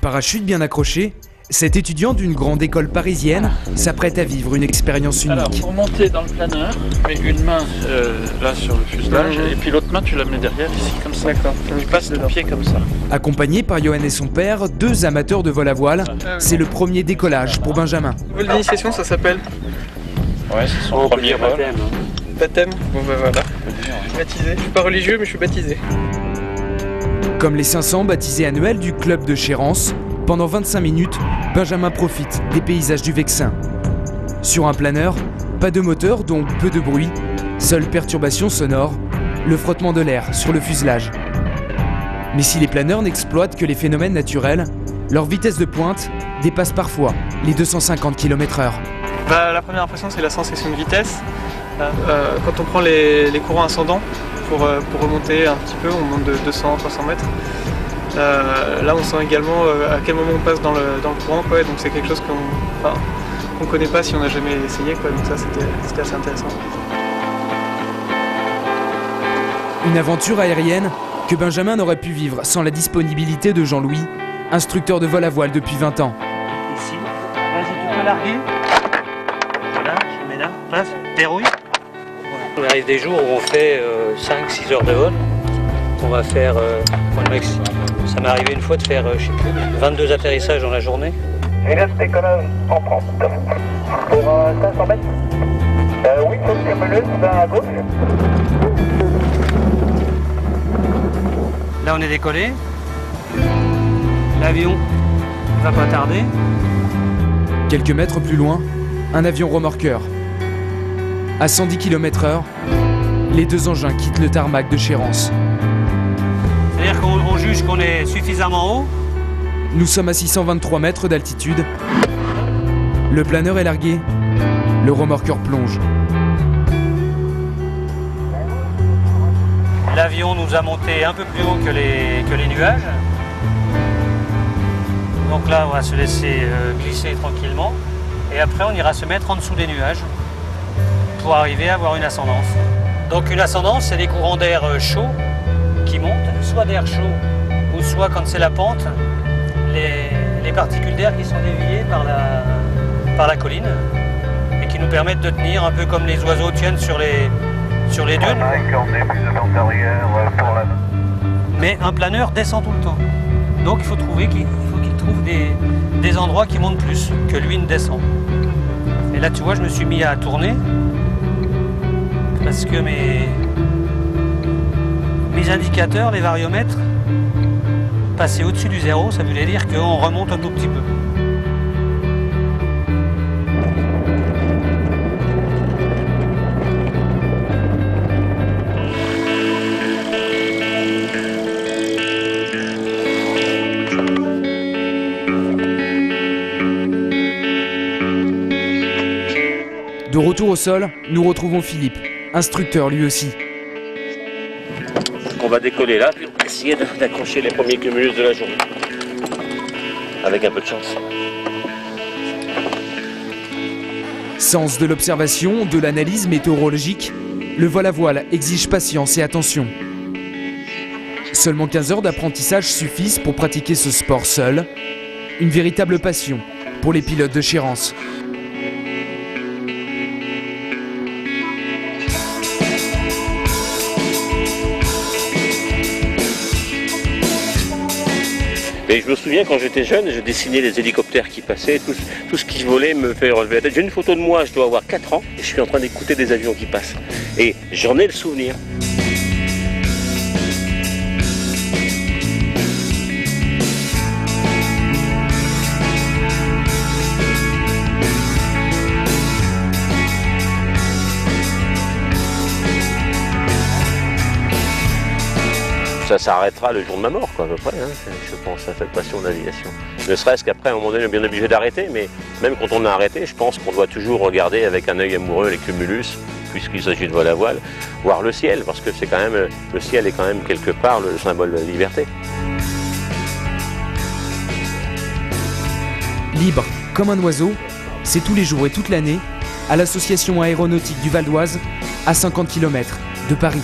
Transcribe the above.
Parachute bien accroché, cet étudiant d'une grande école parisienne s'apprête à vivre une expérience unique. Alors, pour monter dans le planeur, tu mets une main là sur le fuselage et puis l'autre main tu la mets derrière ici comme ça. D'accord. Tu passes ton pied comme ça. Accompagné par Johan et son père, deux amateurs de vol à voile, c'est le premier décollage pour Benjamin. Vol d'initiation, ça s'appelle? Ouais, c'est son premier vol. Baptême. Bon bah voilà. Je suis baptisé. Je suis pas religieux mais je suis baptisé. Comme les 500 baptisés annuels du club de Chérence, pendant 25 minutes, Benjamin profite des paysages du Vexin. Sur un planeur, pas de moteur, donc peu de bruit, seule perturbation sonore, le frottement de l'air sur le fuselage. Mais si les planeurs n'exploitent que les phénomènes naturels, leur vitesse de pointe dépasse parfois les 250 km/h. La première impression, c'est la sensation de vitesse. Quand on prend les courants ascendants, pour remonter un petit peu, on monte de 200-300 mètres. Là on sent également à quel moment on passe dans le courant, quoi, donc c'est quelque chose qu'on connaît pas si on n'a jamais essayé, quoi, donc ça c'était assez intéressant. Une aventure aérienne que Benjamin n'aurait pu vivre sans la disponibilité de Jean-Louis, instructeur de vol à voile depuis 20 ans. Ici, vas-y, tu peux larguer. Voilà, je mets là, place, verrouille. On arrive des jours où on fait 5-6 heures de vol. On va faire, ça m'est arrivé une fois de faire, je sais plus, 22 atterrissages dans la journée. Juliette décollage en prend. Pour 500 mètres. Oui, faut que cumulus, à gauche. Là on est décollé. L'avion ne va pas tarder. Quelques mètres plus loin, un avion remorqueur. À 110 km/h, les deux engins quittent le tarmac de Chérence. C'est-à-dire qu'on juge qu'on est suffisamment haut. Nous sommes à 623 mètres d'altitude. Le planeur est largué. Le remorqueur plonge. L'avion nous a monté un peu plus haut que les nuages. Donc là, on va se laisser glisser tranquillement. Et après, on ira se mettre en dessous des nuages pour arriver à avoir une ascendance. Donc une ascendance, c'est des courants d'air chaud qui montent, soit d'air chaud ou soit quand c'est la pente, les particules d'air qui sont déviées par la colline et qui nous permettent de tenir un peu comme les oiseaux tiennent sur les dunes. Mais un planeur descend tout le temps. Donc il faut qu'il trouve des endroits qui montent plus que lui ne descend. Et là tu vois, je me suis mis à tourner parce que mes indicateurs, les variomètres, passaient au-dessus du zéro, ça voulait dire qu'on remonte un tout petit peu. De retour au sol, nous retrouvons Philippe, instructeur lui aussi. On va décoller là, puis on va essayer d'accrocher les premiers cumulus de la journée. Avec un peu de chance. Sens de l'observation, de l'analyse météorologique, le vol à voile exige patience et attention. Seulement 15 heures d'apprentissage suffisent pour pratiquer ce sport seul. Une véritable passion pour les pilotes de Chérence. Et je me souviens quand j'étais jeune, je dessinais les hélicoptères qui passaient, tout ce qui volait me fait relever la tête. J'ai une photo de moi, je dois avoir 4 ans, et je suis en train d'écouter des avions qui passent. Et j'en ai le souvenir. Ça s'arrêtera le jour de ma mort, quoi, à peu près, hein, je pense, à cette passion d'aviation. Ne serait-ce qu'après, à un moment donné, on est bien obligé d'arrêter, mais même quand on a arrêté, je pense qu'on doit toujours regarder avec un œil amoureux les cumulus, puisqu'il s'agit de vol à voile, voir le ciel, parce que c'est quand même, le ciel est quand même quelque part le symbole de la liberté. Libre comme un oiseau, c'est tous les jours et toute l'année à l'association aéronautique du Val d'Oise, à 50 km de Paris.